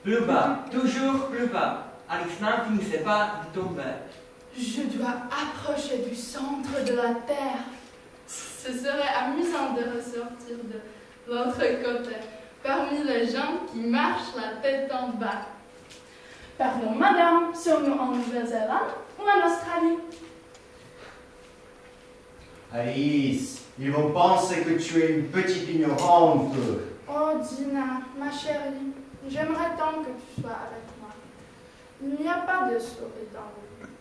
Plus bas, toujours plus bas. Alice n'en finissait pas de tomber. Je dois approcher du centre de la Terre. Ce serait amusant de ressortir de l'autre côté, parmi les gens qui marchent la tête en bas. Pardon, madame, sommes-nous en Nouvelle-Zélande ou en Australie? Alice, ils vont penser que tu es une petite ignorante. Oh, Dina, ma chérie, j'aimerais tant que tu sois avec moi. Il n'y a pas de souris dans le lit.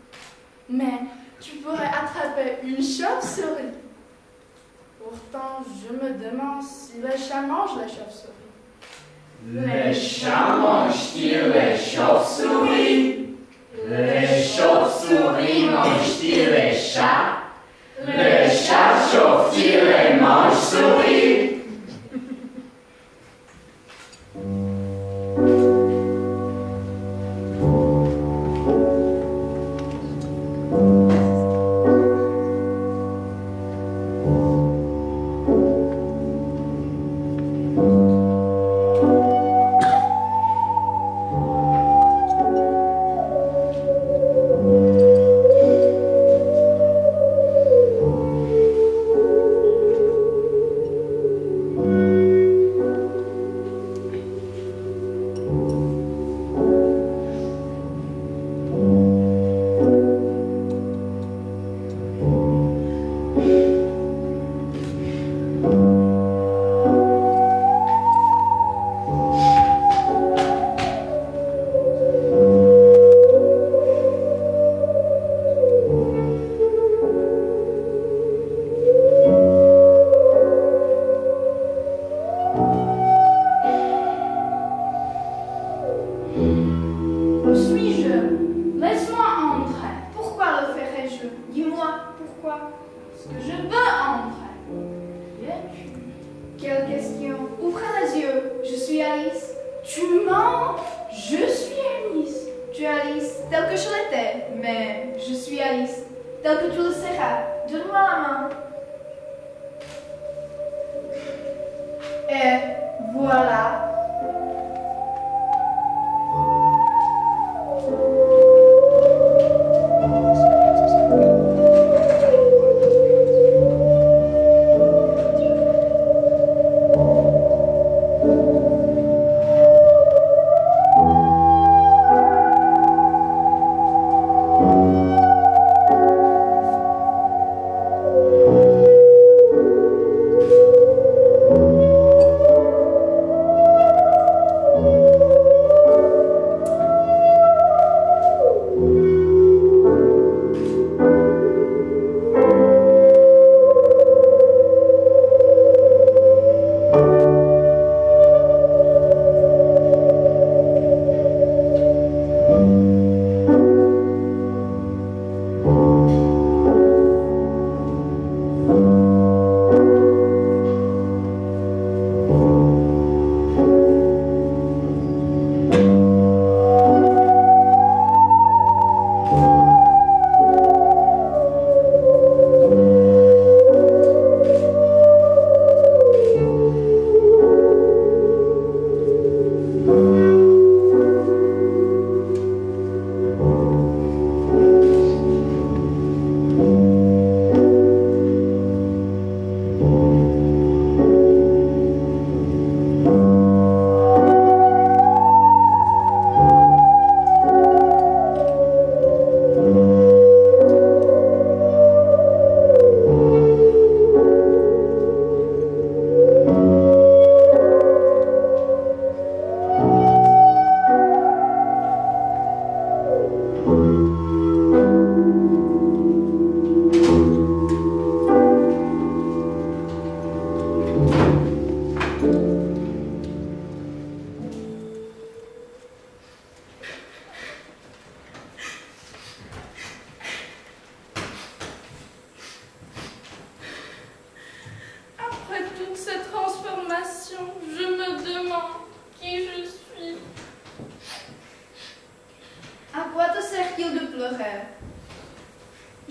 Mais tu pourrais attraper une chauve-souris. Pourtant, je me demande si les chats mangent les chauves-souris. Les chats mangent-ils les chauves-souris? Les chauves-souris mangent-ils les chats? Les chats chauffent-ils les mange-souris? que je veux entrer. Qui es-tu? Quelle question? Ouvrez les yeux. Je suis Alice. Tu mens? Je suis Alice. Tu es Alice, telle que je l'étais, mais je suis Alice, telle que tu le seras. Donne-moi la main. Et voilà.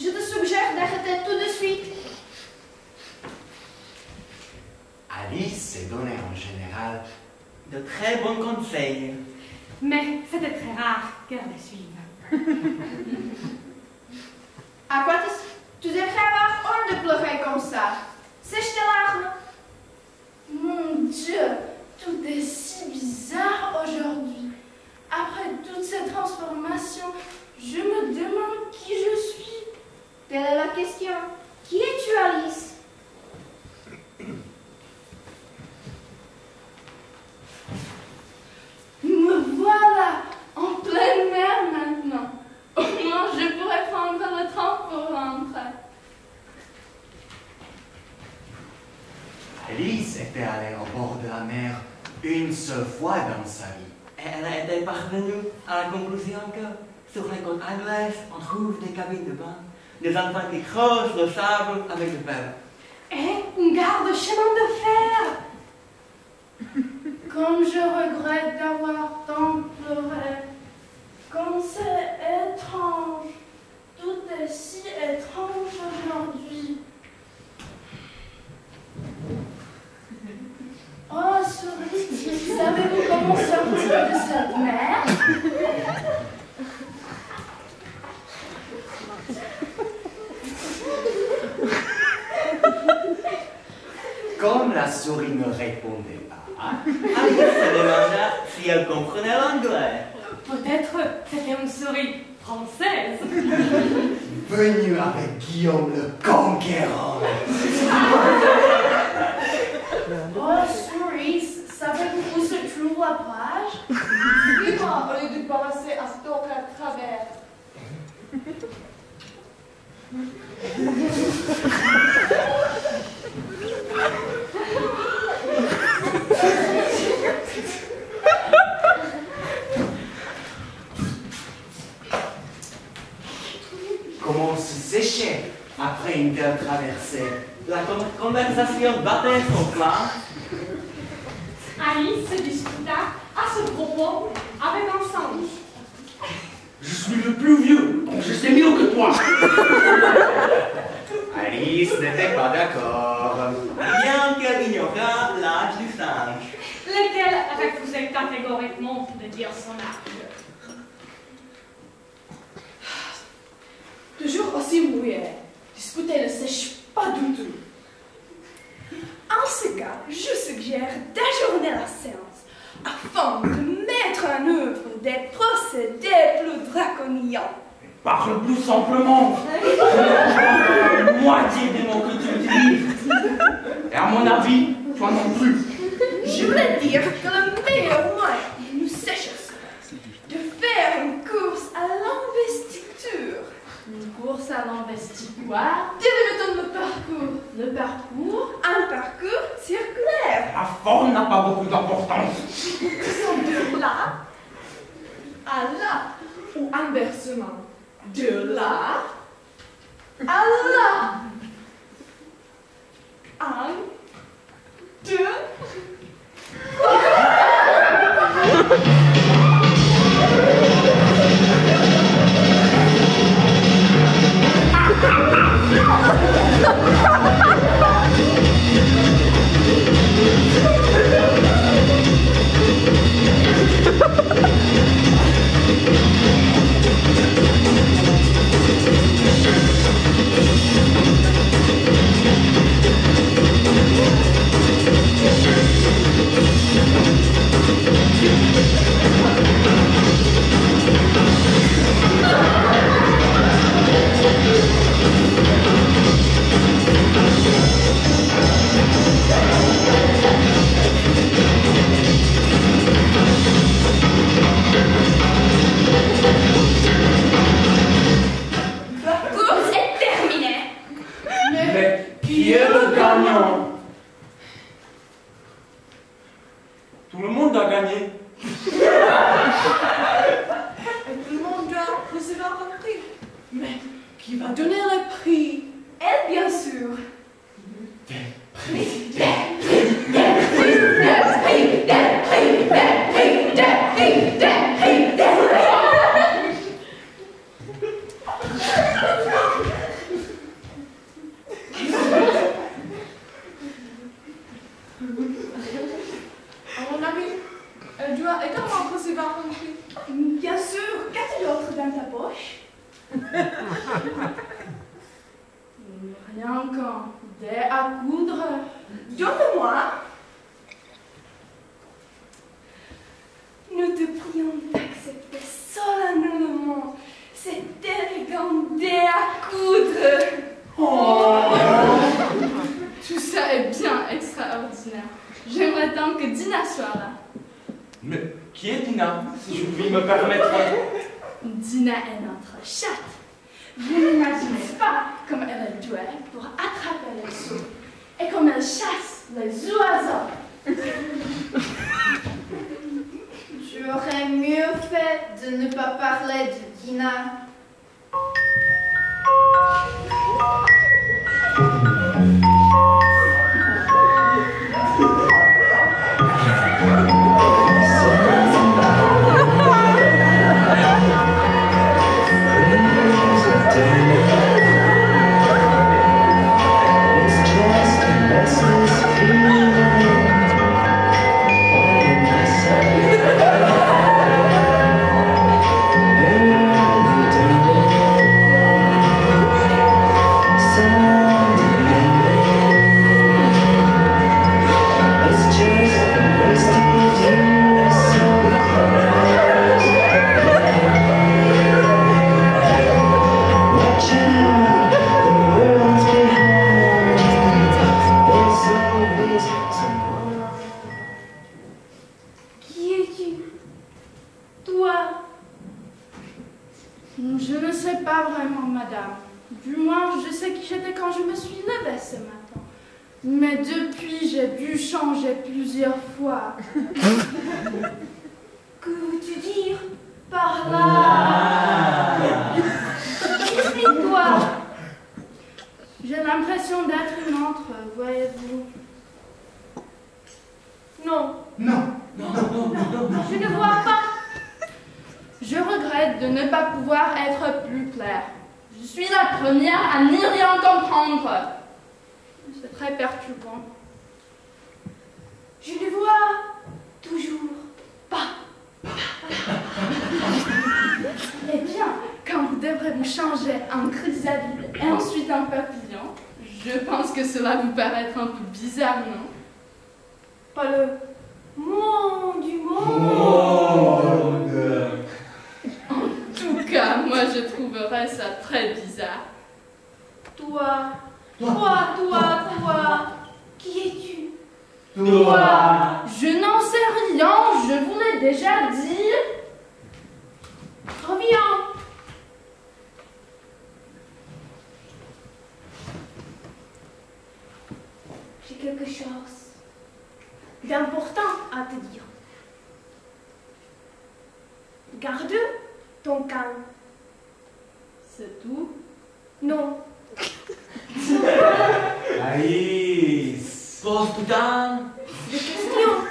Je te suggère d'arrêter tout de suite. Alice s'est donné en général de très bons conseils. Mais c'était très rare qu'elle les suive. À quoi tu devrais avoir honte de pleurer comme ça? Sèche tes larmes. Mon Dieu, tout est si bizarre aujourd'hui. Après toutes ces transformations, je me demande qui je suis. Telle est la question. Qui es-tu, Alice? Me voilà en pleine mer maintenant. Au moins, je pourrais prendre le temps pour rentrer. Alice était allée au bord de la mer une seule fois dans sa vie. Et elle a été parvenue à la conclusion que sur les côtes anglaises, on trouve des cabines de bain, des enfants qui creusent le sable avec le pelle. Et on garde chemin de fer. Comme je regrette d'avoir tant pleuré. Comme c'est étrange. Tout est si étrange aujourd'hui. Oh, souris, savez-vous comment sortir de cette mer? Comme la souris ne répondait pas, Alice se demanda si elle comprenait l'anglais. Peut-être c'était une souris française. venue avec Guillaume le Conquérant. Oh, souris, savez-vous où se trouve la plage? Dis-moi, au lieu de balancer un stock à travers. Comment se sécher Après une telle traversée, La conversation battait son plein. Alice se disputa à ce propos avec un sandwich. Je suis le plus vieux, donc je sais mieux que toi. Alice n'était pas d'accord. Bien qu'elle ignorât l'âge du singe. Lequel refusait catégoriquement de dire son âge. Toujours aussi mouillé. Discuter ne sèche pas du tout. En ce cas, je suggère d'ajourner la séance afin de mettre en œuvre des procédés plus draconiens. Parle plus simplement. Je ne la moitié des mots que tu utilises. Et à mon avis, toi non plus. Je voulais dire que le meilleur moyen de nous sécher de faire une course à l'investiture. Une course à l'investiture. Délimitons le parcours. Le parcours. Un parcours circulaire. La forme n'a pas beaucoup d'importance. Disons de là à là. Ou inversement. De là à là. Un, deux. Tout le monde a gagné. Et tout le monde doit recevoir un prix. Mais qui va donner le prix? Elle, bien sûr. À mon avis, elle doit également recevoir un prix. Bien sûr. Qu'as-tu d'autre dans ta poche? Rien qu'un dé à coudre. Donne-moi. Nous te prions d'accepter solennellement cet élégant dé à coudre. Tout ça est bien extraordinaire. J'aimerais tant que Dina soit là. Mais qui est Dina, si je puis me permettre? Dina est notre chatte. Vous n'imaginez pas comme elle est douée pour attraper les sous et comme elle chasse les oiseaux. J'aurais mieux fait de ne pas parler de Dina. Je ne sais pas vraiment, madame. Du moins, je sais qui j'étais quand je me suis levée ce matin. Mais depuis, j'ai dû changer plusieurs fois. Que veux-tu dire par là? Explique-toi. l'impression d'être une montre, voyez-vous. Non. Non. Je ne vois pas. Je regrette de ne pas pouvoir être plus claire. Je suis la première à n'y rien comprendre. C'est très perturbant. Je ne vois toujours pas. Eh bien, quand vous devrez vous changer en chrysalide et ensuite en papillon, je pense que cela vous paraîtra un peu bizarre, non? Pas le monde du monde. En tout cas, moi je trouverais ça très bizarre. Toi. Qui es-tu? Toi. Je n'en sais rien, je vous l'ai déjà dit. Reviens. J'ai quelque chose d'important à te dire. Garde ton calme. C'est tout? Non. Aïs, pose tout un. Des questions.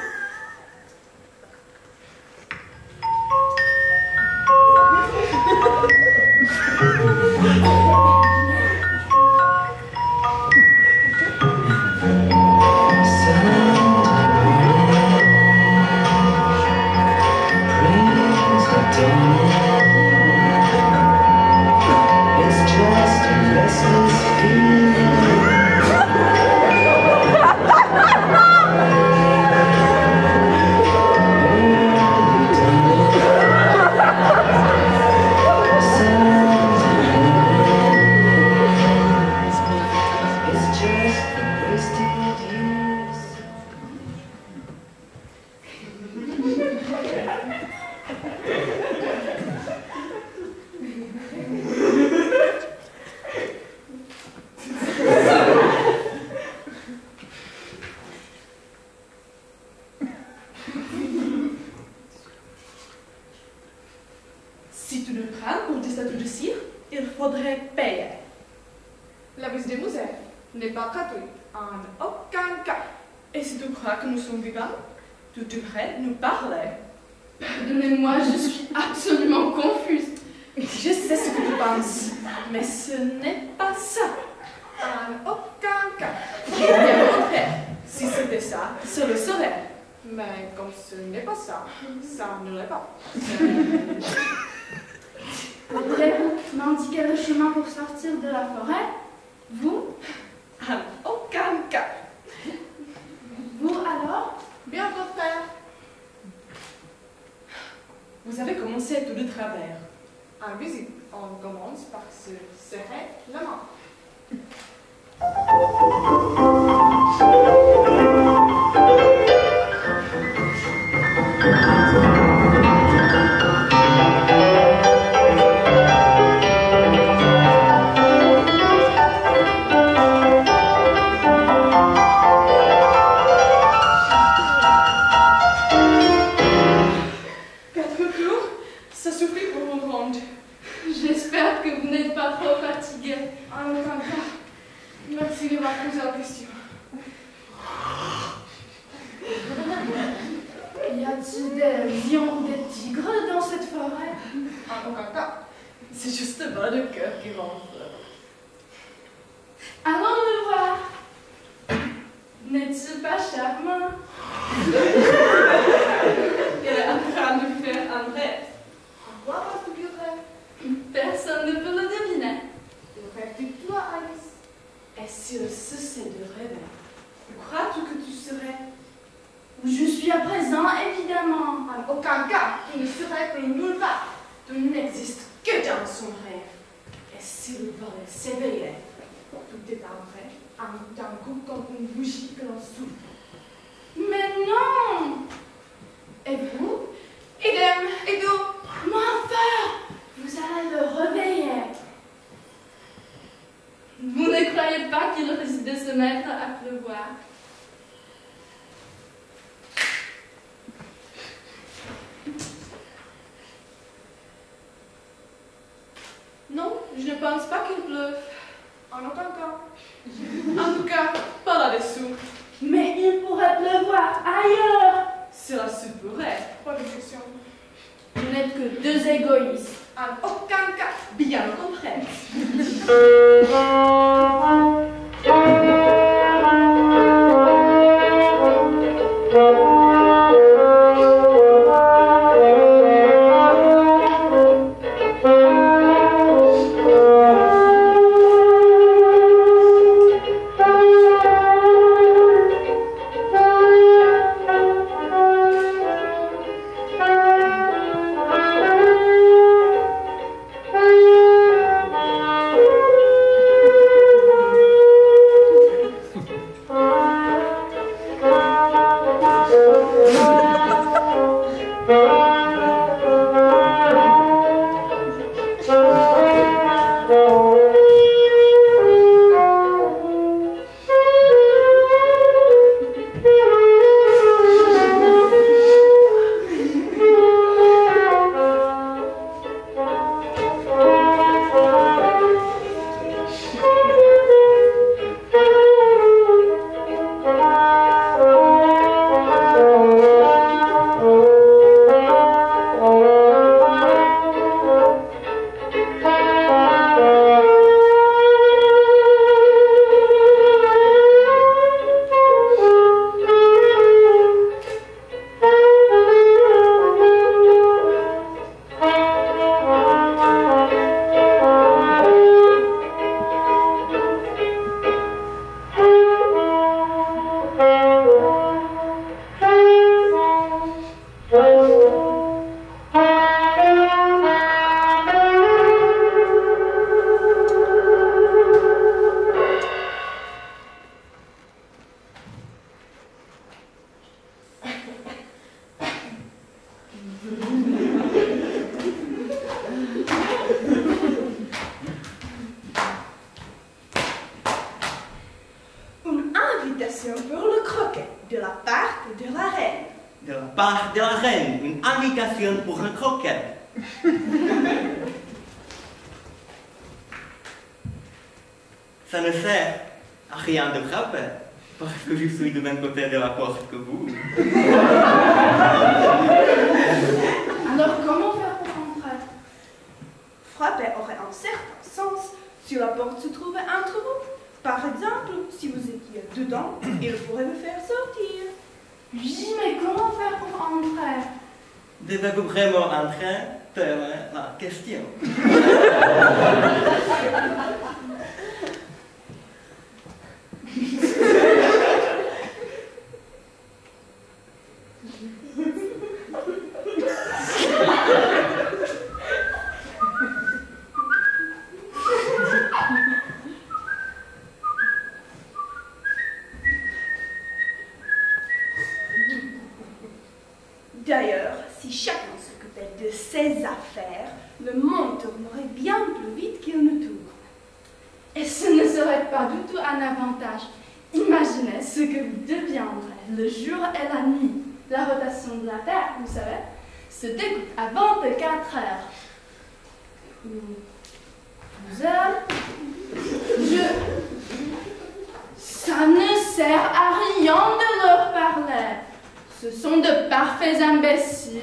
Si tu le prends pour des statues de cire, il faudrait payer. La visite des musées n'est pas gratuite en aucun cas. Et si tu crois que nous sommes vegans, tu devrais nous parler. Pardonnez-moi, je suis absolument confuse. Je sais ce que tu penses, mais ce n'est pas ça. En aucun cas. Bien au contraire. Si c'était ça, ce le serait. Mais comme ce n'est pas ça, ça ne l'est pas. Pourriez-vous m'indiquer le chemin pour sortir de la forêt? Vous? En aucun cas. Vous alors? Bien contraire. Vous avez commencé tout de travers. En visite, on commence par se serrer la main. Ça suffit pour vous rendre. J'espère que vous n'êtes pas trop fatigué. En aucun cas. Merci de m'avoir posé la question. Y a-t-il des lions ou des tigres dans cette forêt? En aucun cas. C'est justement le cœur qui rentre. Allons le voir. N'est-il pas charmant? Il est en train de faire un rêve. En quoi vas-tu du rêve? Personne ne peut le deviner. Le rêve de toi, Alice. Et s'il cessait de rêver, crois-tu que tu serais? Où je suis à présent, évidemment. En aucun cas, tu ne serais que nulle part. Tu n'existes que dans son rêve. Et s'il voulait s'éveiller, tout est en vrai, d'un coup comme une bougie que l'on souffle. Mais non! Et vous? Idem, et tout. Mais enfin, vous allez le réveiller. Vous ne croyez pas qu'il risque de se mettre à pleuvoir? Non, je ne pense pas qu'il pleuve. en aucun cas. En tout cas, pas là-dessous. Mais il pourrait pleuvoir ailleurs. Cela se pourrait. Pas de question. Vous n'êtes que deux égoïstes. En aucun cas. Bien au contraire. Pour le croquet, de la part de la reine. De la part de la reine, une invitation pour un croquet. Ça ne sert à rien de frapper, parce que je suis du même côté de la porte que vous. Alors comment faire pour entrer? Frapper aurait un certain sens si la porte se trouvait un trou. Par exemple, si vous étiez dedans, il pourrait me faire sortir. Oui, mais comment faire pour entrer? Devez-vous vraiment entrer? Telle est la question. D'ailleurs, si chacun s'occupait de ses affaires, le monde tournerait bien plus vite qu'il ne tourne. Et ce ne serait pas du tout un avantage. Imaginez ce que vous deviendrez le jour et la nuit. La rotation de la Terre, vous savez, se découpe à 24 heures. 12 heures. Ça ne sert à rien de leur parler. Ce sont de parfaits imbéciles.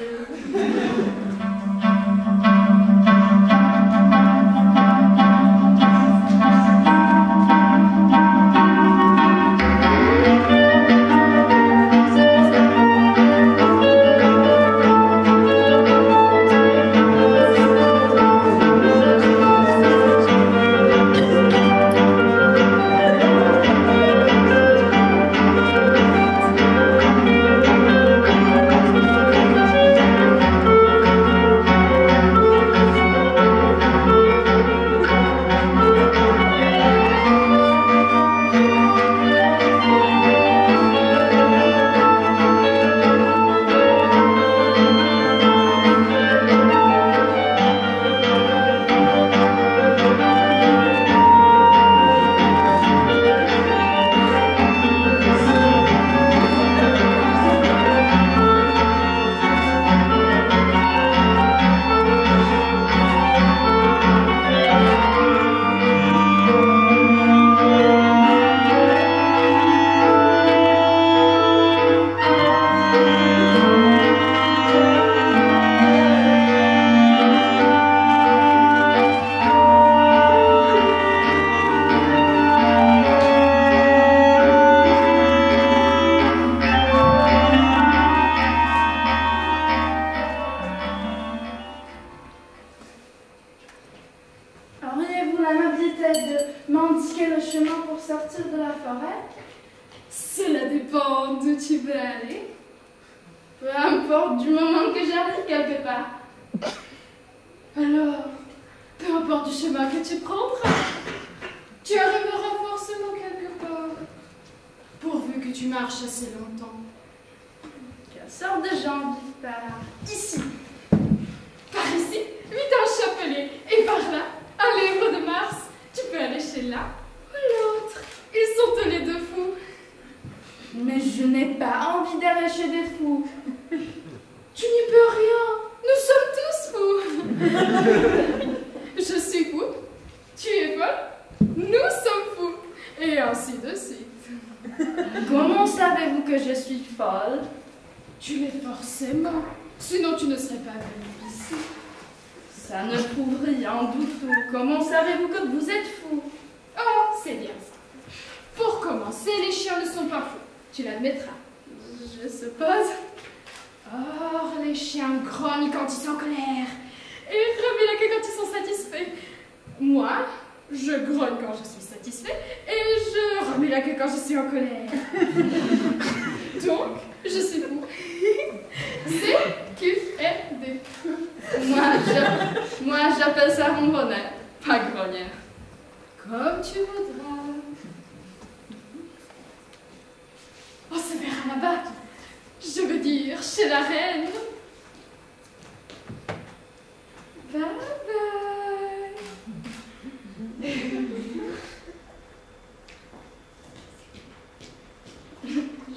sortir de la forêt? Cela dépend d'où tu veux aller. Peu importe, du moment que j'arrive quelque part. Alors, peu importe du chemin que tu prendras, tu arriveras forcément quelque part. Pourvu que tu marches assez longtemps. Quelle sorte de gens vivent par ici? Par ici, vite un chapelet. Et par là, un lèvre de Mars. Tu peux aller chez l'un ou l'autre. Ils sont tous les deux fous. Mais je n'ai pas envie d'aller chez des fous. Tu n'y peux rien. Nous sommes tous fous. Je suis fou. Tu es folle. Nous sommes fous. Et ainsi de suite. Comment savez-vous que je suis folle? Tu l'es forcément. Sinon, tu ne serais pas venu ici. Ça ne prouve rien du tout. Comment savez-vous que vous êtes fou? Oh, c'est bien ça. Pour commencer, les chiens ne sont pas fous. Tu l'admettras. Je suppose. Or, les chiens grognent quand ils sont en colère. Et remuent la queue quand ils sont satisfaits. Moi, je grogne quand je suis satisfait. Et je remue la queue quand je suis en colère. Donc, je suis fou. C-Q-R-D. Moi, j'appelle ça ronronnaire, pas grognaire. Comme tu voudras. On se verra là-bas. Je veux dire, chez la reine. Bye bye.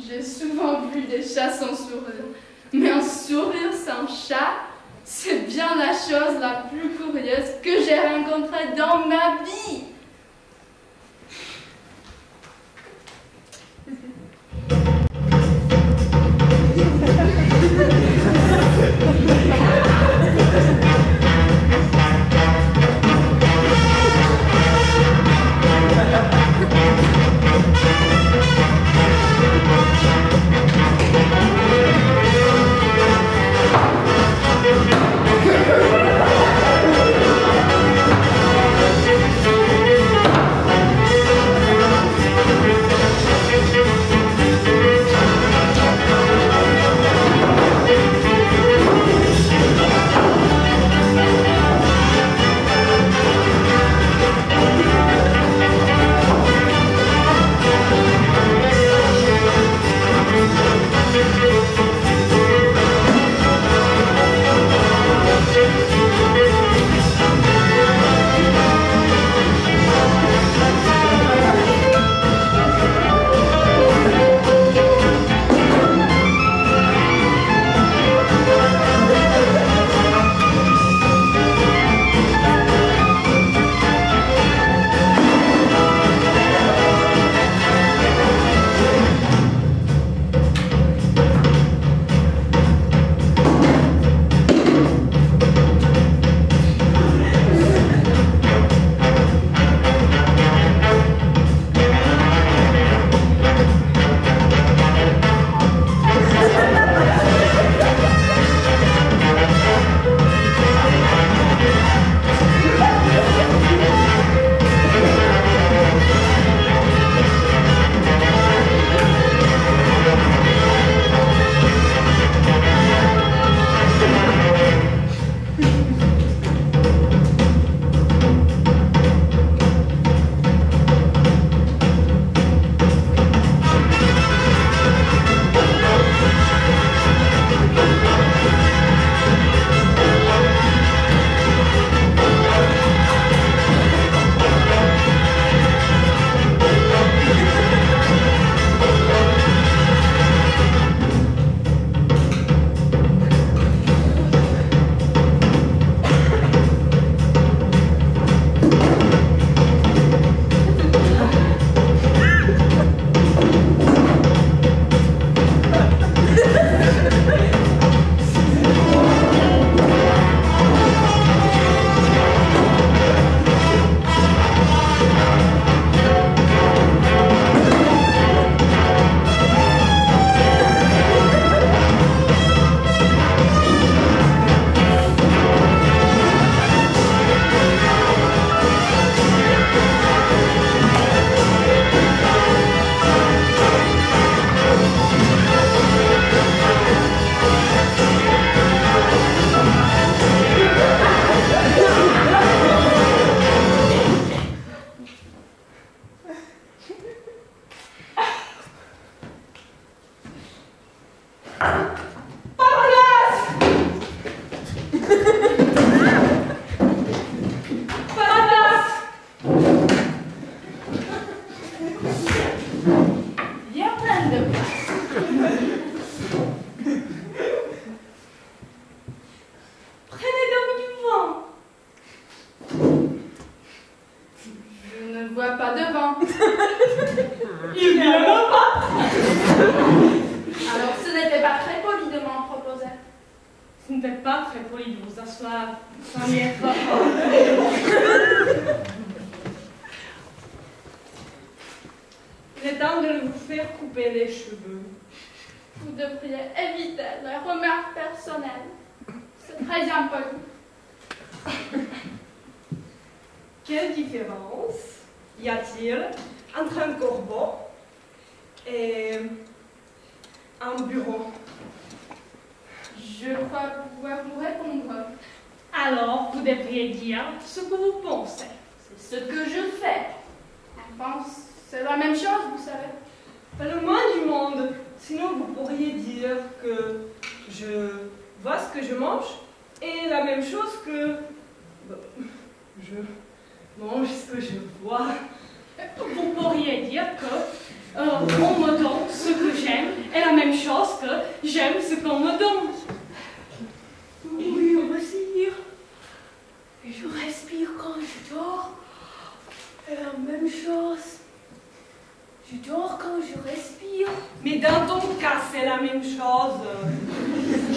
J'ai souvent vu des chats sans sourire. Mais un sourire sans chat, c'est bien la chose la plus curieuse que j'ai rencontrée dans ma vie. Il y a plein de place. Prenez donc du vent. Je ne vois pas de vent. Il n'y en a pas. Alors ce n'était pas très poli de m'en proposer. Ce n'était pas très poli de vous asseoir sans y être. Il est temps de vous faire couper les cheveux. Vous devriez éviter les remarques personnelles. C'est très impoli. Quelle différence y a-t-il entre un corbeau et un bureau? Je crois pouvoir vous répondre. Alors, vous devriez dire ce que vous pensez. C'est ce que je fais. Enfin, c'est la même chose, vous savez. Pas le moins du monde. Sinon, vous pourriez dire que je vois ce que je mange et la même chose que je mange ce que je vois. Vous pourriez dire que on me donne ce que j'aime est la même chose que j'aime ce qu'on me donne. Oui, on va s'y dire. Et je respire quand je dors. C'est la même chose. Je dors quand je respire. Mais dans ton cas, c'est la même chose.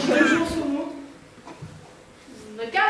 Quel jour sommes-nous? Le 4.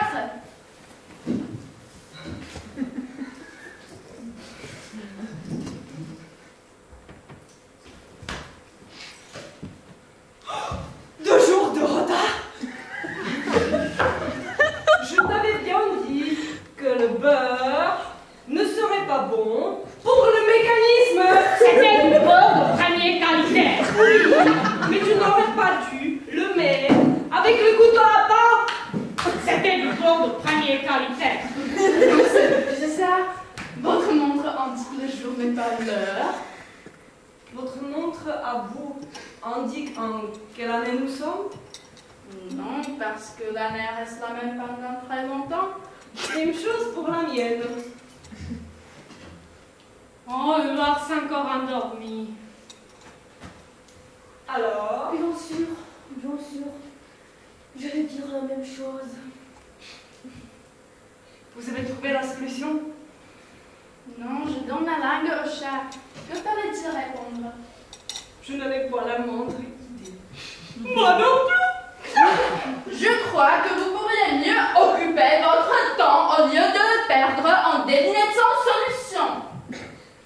Votre montre à vous indique en quelle année nous sommes? Non, parce que l'année reste la même pendant très longtemps. Même chose pour la mienne. Oh, Lars s'est encore endormi. Alors? Bien sûr. Je vais dire la même chose. Vous avez trouvé la solution? Non, je donne la langue au chat. Que fallait-il répondre? Je n'en ai pas la moindre idée. Moi non plus! Je crois que vous pourriez mieux occuper votre temps au lieu de le perdre en devinettes sans solution.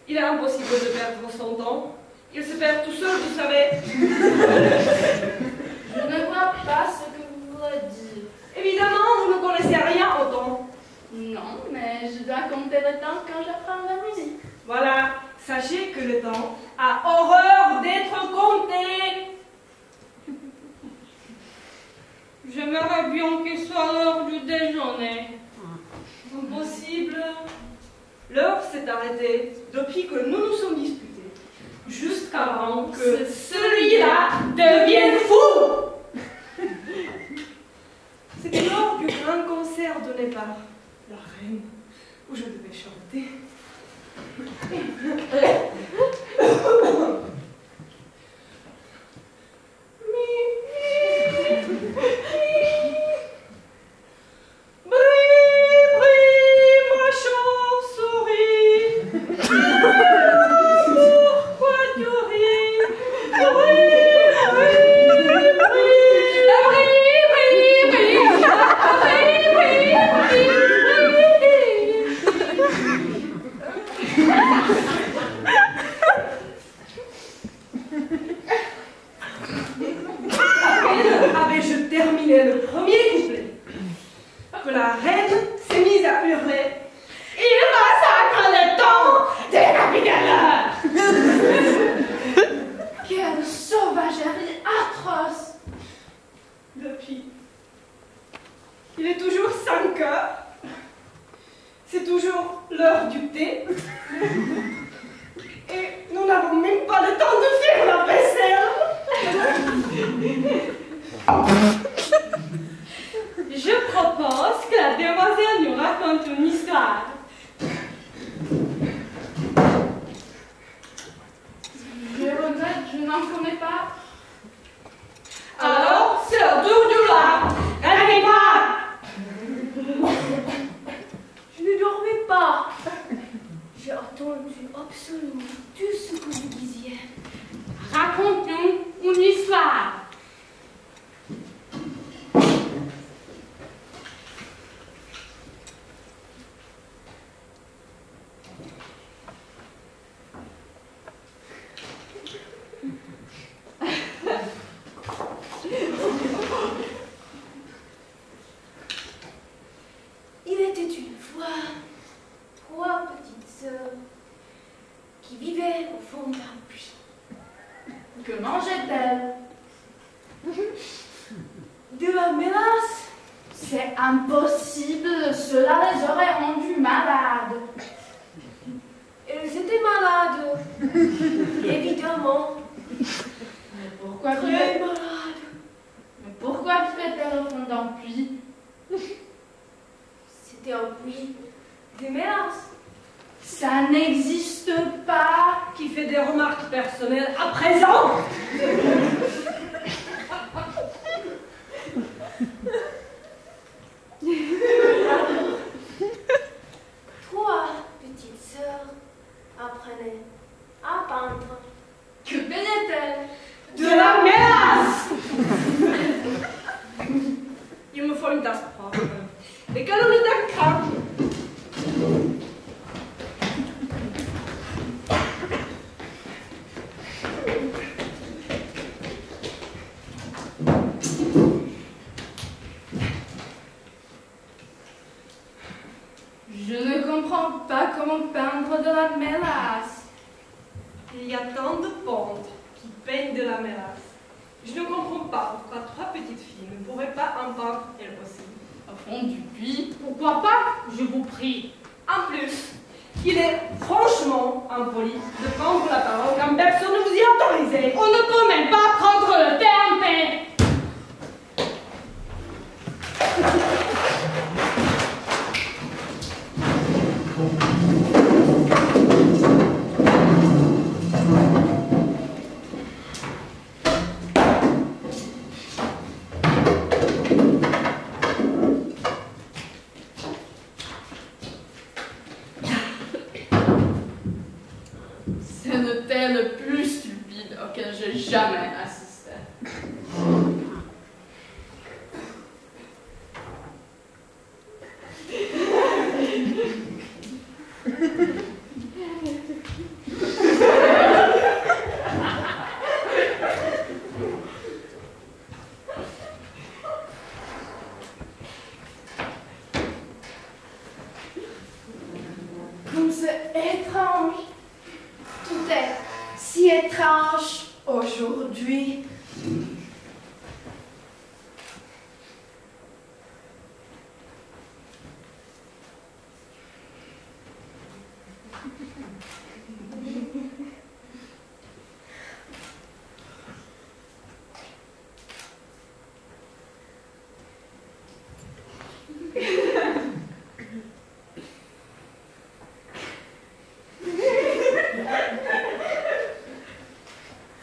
Il est impossible de perdre son temps. Il se perd tout seul, vous savez. Je ne vois pas ce que vous voulez dire. Évidemment, vous ne connaissez rien au temps. Non, mais je dois compter le temps quand j'apprends la musique. Voilà, sachez que le temps a horreur d'être compté. J'aimerais bien qu'il soit l'heure du déjeuner. Impossible. L'heure s'est arrêtée depuis que nous nous sommes disputés. Jusqu'avant que celui-là devienne fou. C'était lors du grand concert donné par la reine où je devais chanter. Avais-je terminé le premier couplet que la reine s'est mise à hurler. Il massacre le temps des capitales. Quelle sauvagerie atroce! Depuis, il est toujours 5 heures. C'est toujours l'heure du thé. Et nous n'avons même pas le temps de faire la vaisselle. Je propose que la demoiselle nous raconte une histoire. Que mangeait-elle? De la mélasse. C'est impossible, cela les aurait rendues malades. Elles étaient malades. Évidemment. Mais pourquoi Très malades. Mais pourquoi fait-elle au fond d'un puits? C'était un puits de mélasse. Ça n'existe pas. Qui fait des remarques personnelles à présent? Toi, petite sœur, apprenez à peindre. Que peignait-elle? De la mélasse. Il me faut une tasse propre. Des calories d'acra. Je ne comprends pas comment peindre de la mélasse. Il y a tant de peintres qui peignent de la mélasse. Je ne comprends pas pourquoi 3 petites filles ne pourraient pas en peindre elles aussi. Au fond du puits. Pourquoi pas, je vous prie. En plus, il est franchement impoli de prendre la parole quand personne ne vous y a autorisé. On ne peut même pas prendre le thé en paix. C'est le thé le plus stupide auquel j'ai jamais assisté. Comme c'est étrange. Tout est si étrange aujourd'hui.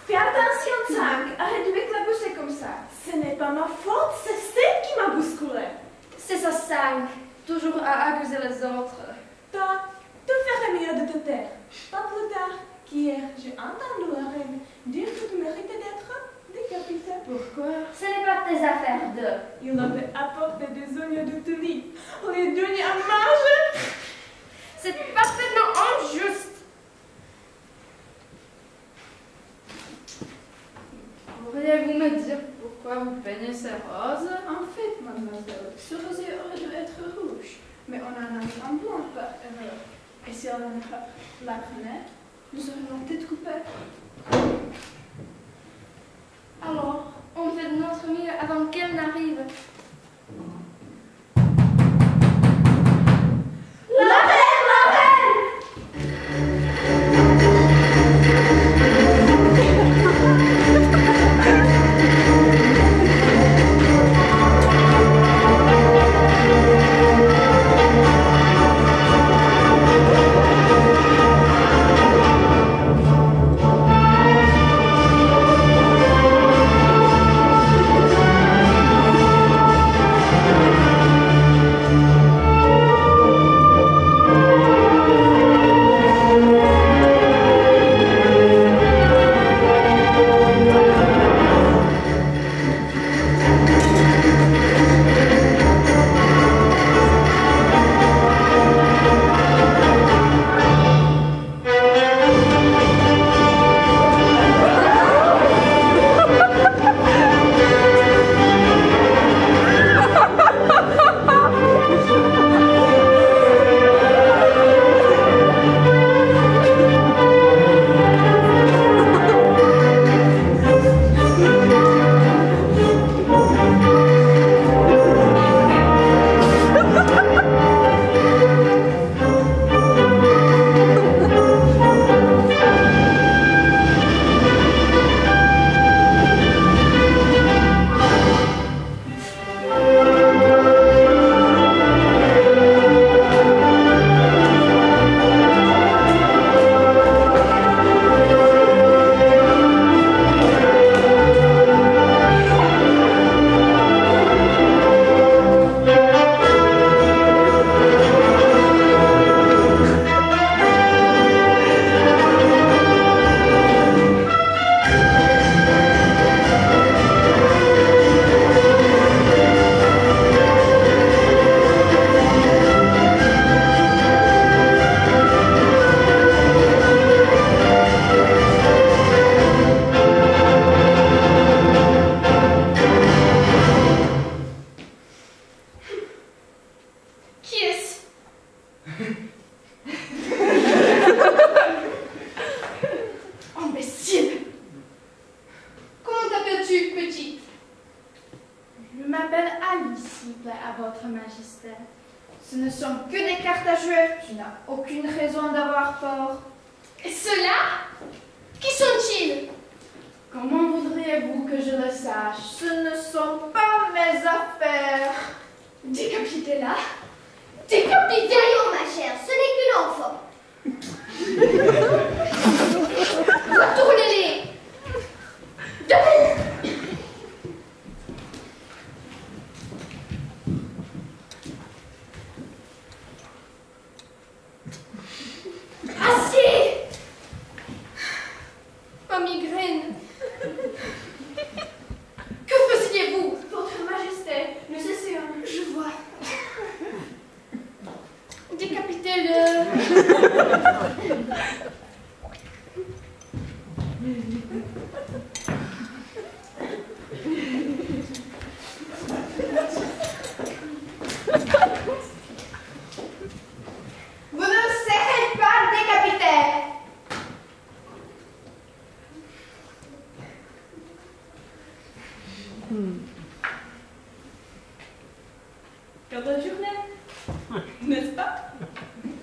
Fais attention, Tsang. Arrête de m'éclabousser comme ça. Ce n'est pas ma faute, c'est celle qui m'a bousculé. C'est ça, 5. Toujours à accuser les autres. Toi, tu ferais mieux de te taire. Pas plus tard qu'hier, j'ai entendu la reine dire que tu méritais d'être décapitée. Pourquoi? Ce n'est pas tes affaires de... Il avait apporté des oignons de Tully. On les donnait à manger. C'est parfaitement injuste. Pourriez-vous me dire pourquoi vous peignez ces roses? En fait, mademoiselle, ce rosier aurait dû être rouge, mais on en a mis en blanc par erreur. Et si on la prenait, nous aurions la tête coupée. Alors, on fait de notre mieux avant qu'elle n'arrive. Majesté. Ce ne sont que des cartes à jouer. Tu n'as aucune raison d'avoir peur. Et ceux-là? Qui sont-ils? Comment voudriez-vous que je le sache? Ce ne sont pas mes affaires. Décapitez-la! Décapitez! Voyons, ma chère, ce n'est qu'une enfant. Retournez-les! Debout! Assez! Ma migraine. Que faisiez-vous? Votre Majesté, nous essayons. Je vois. Décapitez-le. Vous ne serez pas décapité. Quelle belle journée, n'est-ce pas?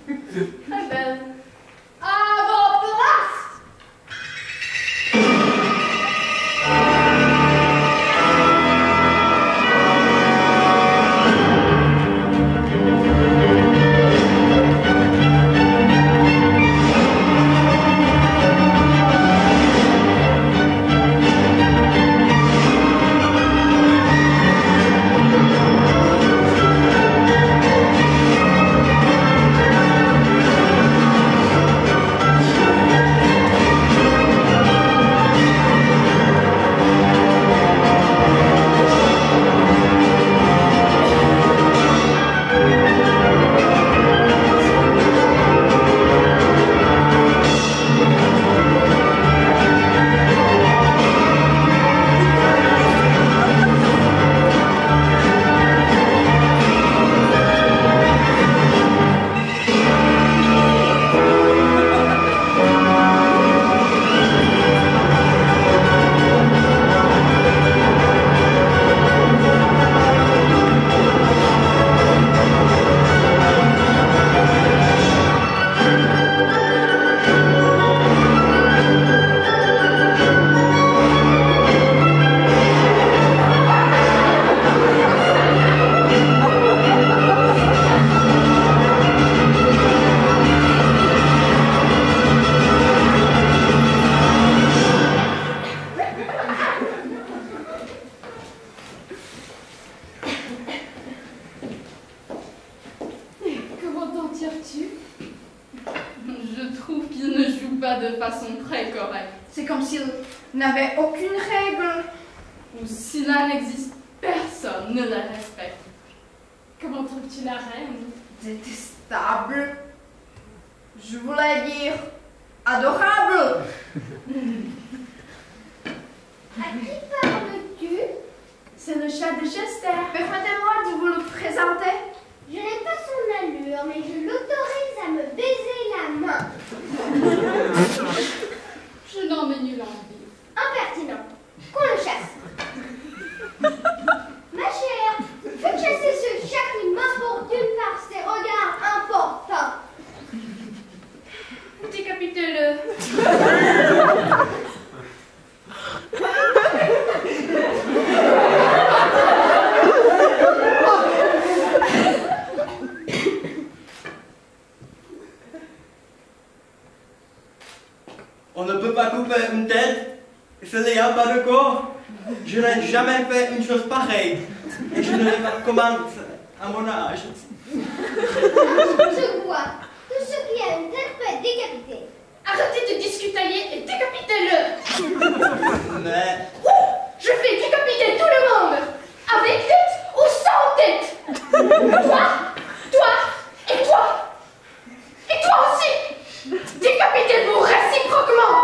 Très belle. À vos places! De façon très correcte. C'est comme s'il n'avait aucune règle. Ou si là n'existe, personne ne la respecte. Comment trouves-tu la reine? Détestable. Je voulais dire adorable. À qui parles-tu? C'est le chat de Chester. Permettez-moi de vous le présenter. Je n'ai pas son allure, mais je l'autorise à me baiser la main. Je n'en ai nulle envie. Impertinent. Qu'on le chasse. Ma chère, faites chasser ce chat qui m'importune par ses regards importants. Décapitez-le. On ne peut pas couper une tête, s'il n'y a pas de corps. Je n'ai jamais fait une chose pareille. Et je ne l'ai pas commencé à mon âge. Je vois. Tout ce qui a une tête peut être décapité. Arrêtez de discutailler et décapitez-le. Mais... Je vais décapiter tout le monde. Avec tête ou sans tête. Toi et toi. Et toi aussi. Décapitez-vous réciproquement.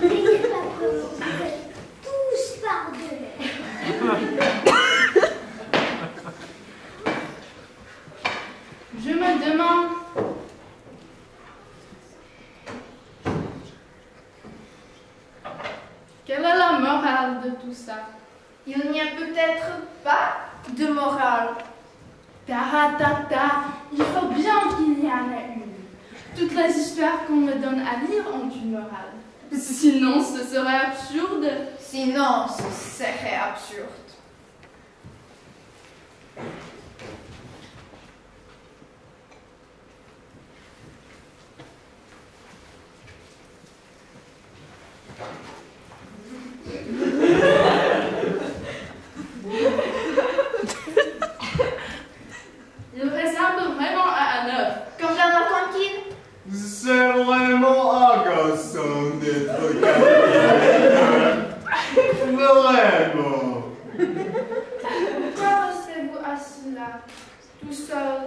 N'ayez pas peur, vous êtes tous pardonnés. Je me demande... Quelle est la mort à de tout ça? Il n'y a peut-être pas de morale. Taratata, il faut bien qu'il y en ait une. Toutes les histoires qu'on me donne à lire ont une morale. Sinon, ce serait absurde. Sinon, ce serait absurde. Il ressemble vraiment à un œuf. Comme dans la cantine. C'est vraiment agaçant d'être capitaine. Vraiment. Pourquoi restez-vous assis là, tout seul?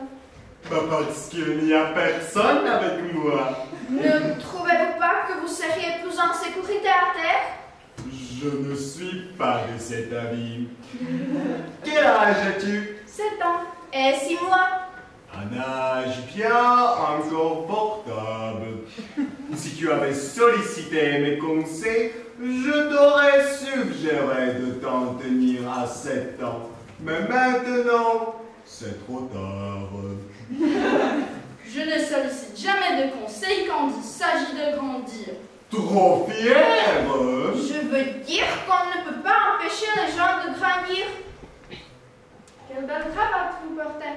Parce qu'il n'y a personne avec moi. Ne trouvez-vous pas que vous seriez plus en sécurité à terre? Je ne suis pas de cet avis. Quel âge as-tu? 7 ans. Et 6 mois? Un âge bien inconfortable. Si tu avais sollicité mes conseils, je t'aurais suggéré de t'en tenir à 7 ans. Mais maintenant, c'est trop tard. Je ne sollicite jamais de conseils quand il s'agit de grandir. Trop fier? Je veux dire qu'on ne peut pas empêcher les gens de grandir. Quelle belle cravate vous portez.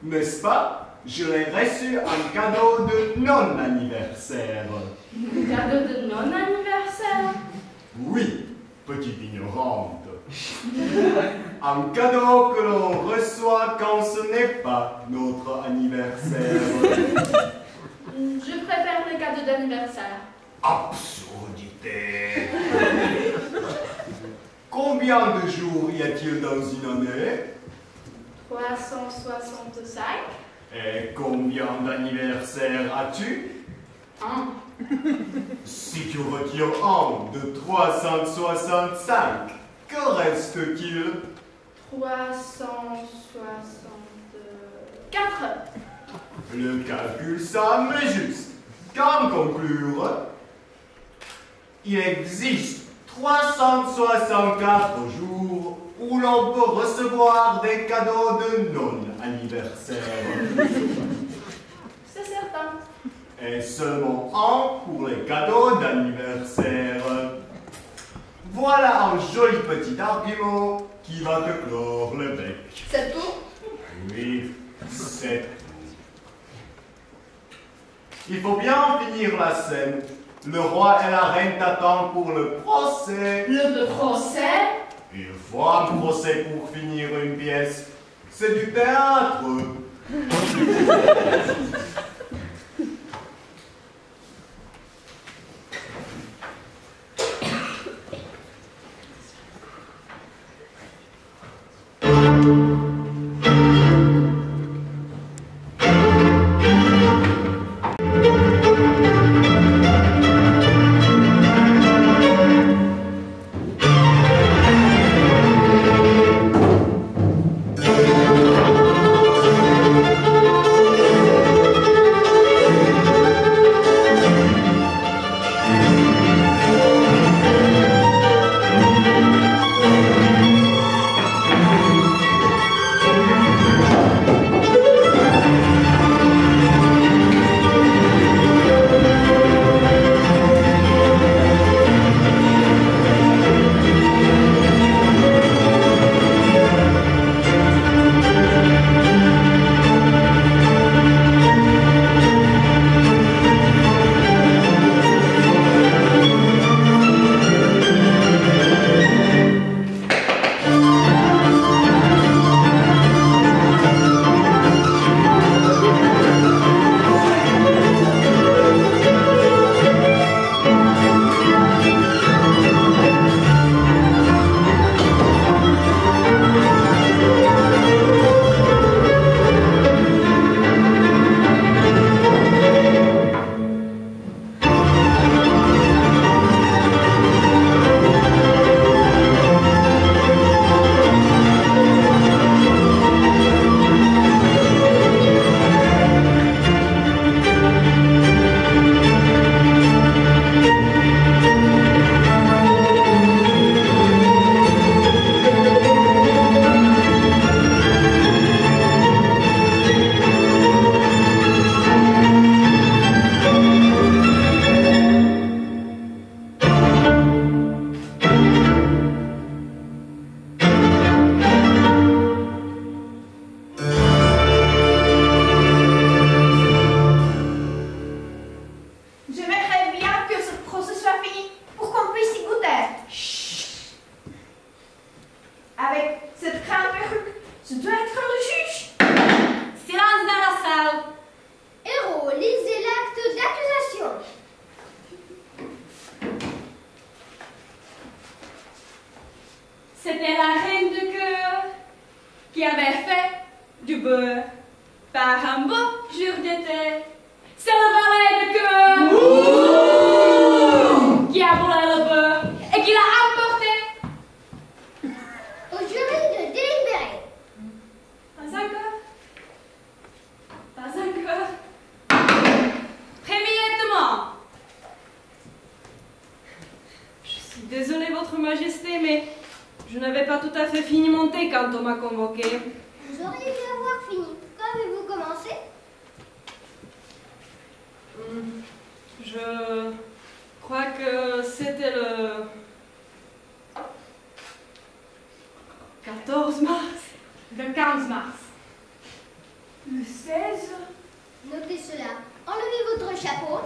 N'est-ce pas? Je l'ai reçu en cadeau de non-anniversaire. Un cadeau de non-anniversaire? Oui, petite ignorante. Un cadeau que l'on reçoit quand ce n'est pas notre anniversaire. Je préfère les cadeaux d'anniversaire. Absurdité. Combien de jours y a-t-il dans une année? 365. Et combien d'anniversaires as-tu? 1. Si tu retires 1 de 365, que reste-t-il? 364. Le calcul semble juste. Qu'en conclure? Il existe 364 jours où l'on peut recevoir des cadeaux de non-anniversaire. C'est certain. Et seulement 1 pour les cadeaux d'anniversaire. Voilà un joli petit argument qui va te clore le bec. C'est tout? Oui, c'est tout. Il faut bien finir la scène. Le roi et la reine t'attendent pour le procès. Le procès? Il faut un procès pour finir une pièce. C'est du théâtre. par un beau jour d'été. C'est le valet de cœur qui a volé le beurre et qui l'a emporté. Au jury de délibérer. Pas encore. Pas encore. Premier témoin. Je suis désolée, Votre Majesté, mais je n'avais pas tout à fait fini mon thé quand on m'a convoqué. Vous auriez dû avoir fini. Quand avez-vous commencé? Je crois que c'était le 14 mars. Le 15 mars. Le 16. Notez cela. Enlevez votre chapeau.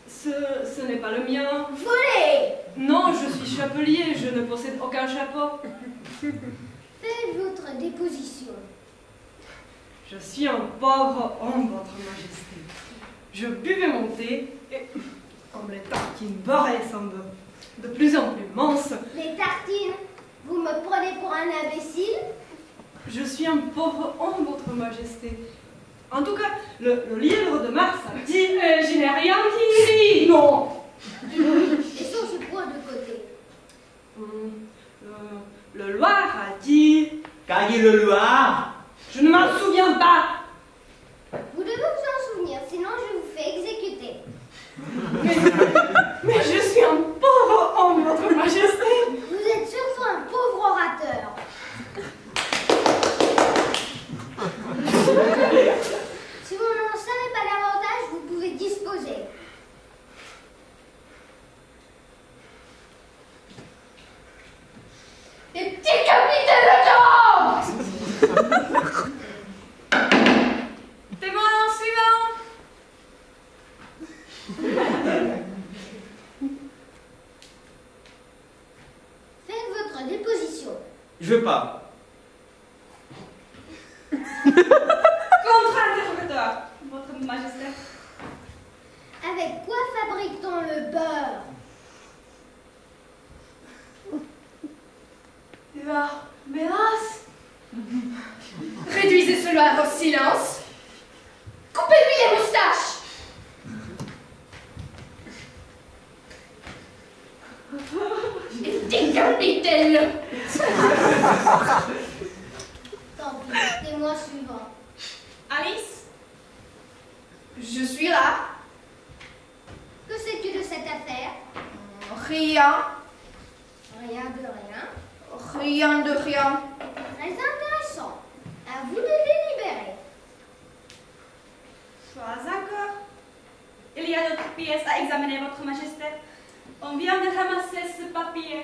Ce n'est pas le mien. Volez! Non, je suis chapelier, je ne possède aucun chapeau. Faites votre déposition. Je suis un pauvre homme, Votre Majesté. Je buvais mon thé et, comme les tartines beurrées semblent de plus en plus minces, Les tartines, vous me prenez pour un imbécile? je suis un pauvre homme, Votre Majesté. En tout cas, le livre de Mars a dit... je n'ai rien dit. Non. Laissons ce point de côté. Le Loir a dit... Cahier le Loir. Je ne m'en souviens pas. Vous devez vous en souvenir, sinon je vous fais exécuter. Mais je suis un pauvre homme, Votre Majesté. Vous êtes surtout un pauvre orateur. Si vous n'en savez pas davantage, vous pouvez disposer. Décapitez le temps! Témoin suivant. Faites votre déposition. Je veux pas. Contre-interrogateur, Votre Majesté. Avec quoi fabrique-t-on le beurre? Hélas. Réduisez cela au silence. Coupez-lui les moustaches. Et décapitez-le. Tant pis, témoin suivant. Alice, je suis là. Que sais-tu de cette affaire? Rien. Rien de rien. Rien de rien. Très intéressant. À vous de délibérer. Pas encore. Il y a d'autres pièces à examiner, Votre Majesté. On vient de ramasser ce papier.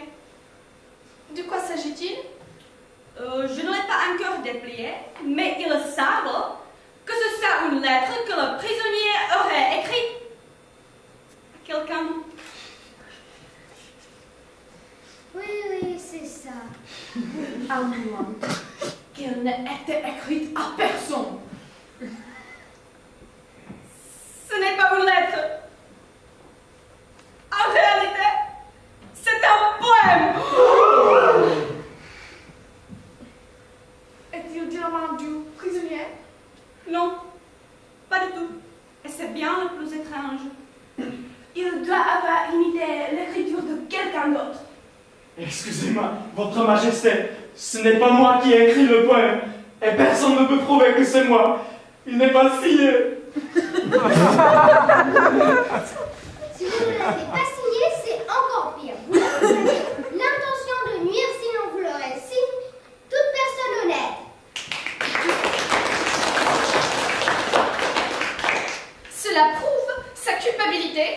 De quoi s'agit-il? Je ne l'ai pas encore déplié, mais il semble que ce soit une lettre que le prisonnier aurait écrite à quelqu'un. Oui, c'est ça. À moins qu'elle n'ait été écrite à personne. Ce n'est pas une lettre. En réalité, c'est un poème. Est-il de la main du prisonnier? Non, pas du tout. Et c'est bien le plus étrange. Il doit avoir imité l'écriture de quelqu'un d'autre. Excusez-moi, Votre Majesté, ce n'est pas moi qui ai écrit le poème, et personne ne peut prouver que c'est moi. Il n'est pas signé. Si vous ne l'avez pas signé, c'est encore pire. Vous avez l'intention de nuire, sinon vous l'aurez signé toute personne honnête. Cela prouve sa culpabilité.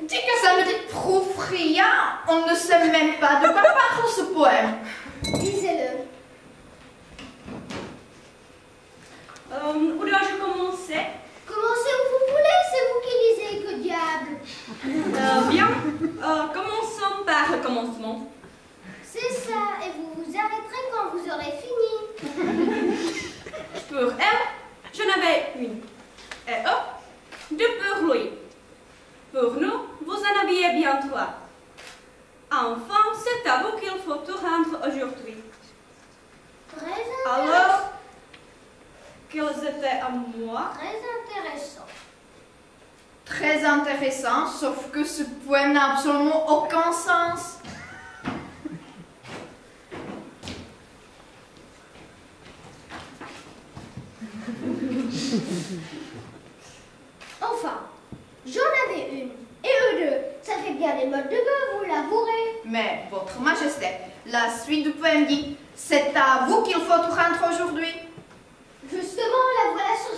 Dis que ça ne prouve rien. On ne sait même pas de quoi parle ce poème. Lisez-le. Où dois-je commencer? Commencez où vous voulez, c'est vous qui lisez, que diable. Bien, commençons par le commencement. C'est ça, et vous vous arrêterez quand vous aurez fini. Pour elle, je n'avais une. Et eux, deux pour lui. Pour nous, vous en aviez bien trois. Enfin, c'est à vous qu'il faut tout rendre aujourd'hui. Très intéressant. Alors, qu'elles étaient à moi. Très intéressant. Très intéressant, sauf que ce poème n'a absolument aucun sens. Enfin, j'en avais une. Et eux deux, ça fait bien des modes de bœuf, vous l'avouerez. Mais, Votre Majesté, la suite du poème dit « C'est à vous qu'il faut tout rendre aujourd'hui ». Justement, la voilà sur